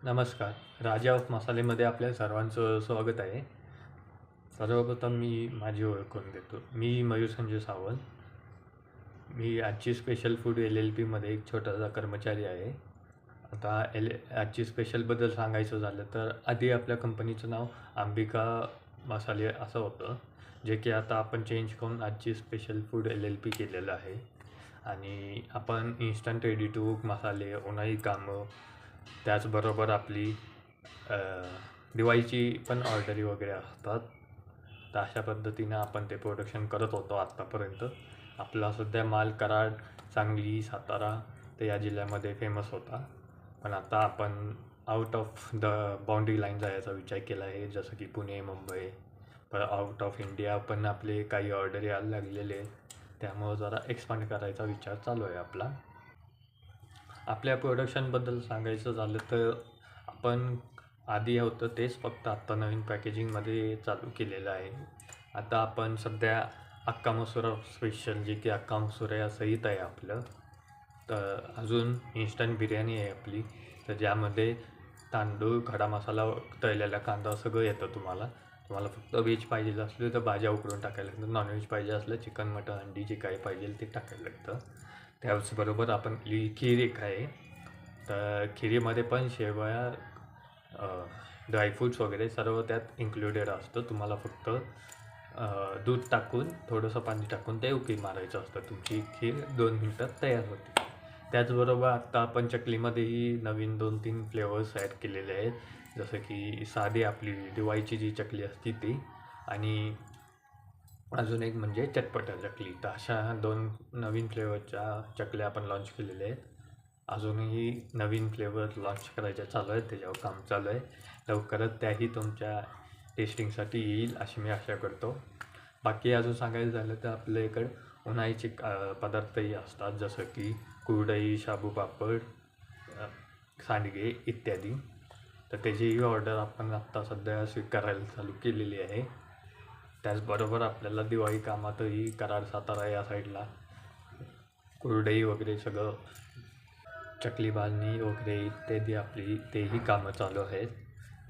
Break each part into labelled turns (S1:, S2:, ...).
S1: नमस्कार. राजा ऑफ मसालेमध्ये आपल्या सर्वांचं स्वागत आहे. सर्वप्रथम मी माझी ओळख करून देतो. मी मयूर संजय सावंत. मी आजची स्पेशल फूड LLPमध्ये एक छोटासा कर्मचारी आहे. आता आजची स्पेशलबद्दल सांगायचं झालं तर आधी आपल्या कंपनीचं नाव अंबिका मसाले असं होतं, जे की आता आपण चेंज करून आजची स्पेशल फूड LLP केलेलं आहे. आणि आपण इन्स्टंट रेडी टू कुक मसाले, उन्हाळी कामं, त्याचबरोबर आपली दिवाळीची पण ऑर्डरी वगैरे असतात. तर अशा पद्धतीनं आपण ते प्रोडक्शन करत होतो आत्तापर्यंत. आपला सध्या माल कराड, सांगली, सातारा ते या जिल्ह्यामध्ये फेमस होता. पण आता आपण out of the boundary line जायचा विचार केला आहे, जसं की पुणे, मुंबई, पण आउट ऑफ इंडिया पण आपले काही ऑर्डर यायला लागलेले आहेत. त्यामुळं जरा एक्सपांड करायचा विचार चालू आहे आपला. आपल्या प्रोडक्शनबद्दल सांगायचं झालं तर आपण आधी होतं तेच, फक्त आत्ता नवीन पॅकेजिंगमध्ये चालू केलेलं आहे. आता आपण सध्या अख्खा मसुरा स्पेशल, जे की अख्खा मसुरा या सहित आहे आपलं. तर अजून इन्स्टंट बिर्याणी आहे आपली, तर ज्यामध्ये तांदूळ, खडा मसाला, तळलेला कांदा सगळं येतं तुम्हाला. फक्त व्हेज पाहिजे असलं तर भाज्या उकडून टाकायला लागतं. नॉनव्हेज पाहिजे असलं चिकन, मटन, अंडी जे काही पाहिजे ते टाकायला लागतं. त्याचबरोबर आपण खीर एक आहे. तर खिरीमध्ये पण शेवया, ड्रायफ्रूट्स वगैरे सर्व त्यात इन्क्लुडेड असतं. तुम्हाला फक्त दूध टाकून, थोडंसं पाणी टाकून ते उकळी मारायचं असतं. तुमची खीर 2 मिनटात तयार होते. त्याचबरोबर आत्ता आपण चकलीमध्येही नवीन 2-3 फ्लेवर्स ॲड केलेले आहेत. जसं की साधी आपली दिवाळीची जी चकली असते ती, आणि अजून एक म्हणजे चटपटा चकली. तर अशा 2 नवीन फ्लेवरच्या चकल्या आपण लॉन्च केलेल्या आहेत. अजूनही नवीन फ्लेवर लॉन्च करायच्या चालू आहेत, त्याच्यावर काम चालू आहे. लवकरच त्याही तुमच्या टेस्टिंगसाठी येईल अशी मी आशा करतो. बाकी अजून सांगायचं झालं तर आपल्या इकडं उन्हाळीचे पदार्थही असतात, जसं की कुरडई, शाबू पापड, सांडगे इत्यादी. तर त्याचीही ऑर्डर आपण आत्ता सध्या स्वीकारायला चालू केलेली आहे. त्याचबरोबर आपल्याला दिवाळी कामातही कराड, सातारा या साईडला कुरडई वगैरे सगळं, चकली बांधणी वगैरे इत्यादी आपली तेही कामं चालू आहेत.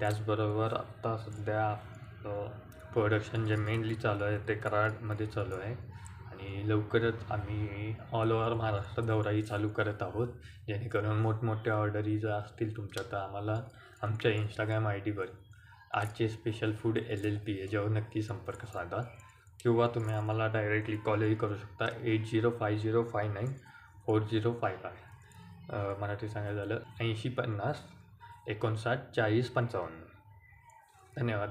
S1: त्याचबरोबर आत्ता सध्या प्रोडक्शन जे मेनली चालू आहे ते कराडमध्ये चालू आहे. आणि लवकरच आम्ही ऑल ओव्हर महाराष्ट्र दौराही चालू करत आहोत, जेणेकरून मोठमोठ्या ऑर्डरी जर असतील तुमच्या, तर आम्हाला आमच्या इंस्टाग्राम IDवर आजचे स्पेशल फूड LLP याच्यावर नक्की संपर्क साधा, किंवा तुम्ही आम्हाला डायरेक्टली कॉलही करू शकता 8050594055. मराठी सांगायचं झालं 8050 59 40 55. धन्यवाद.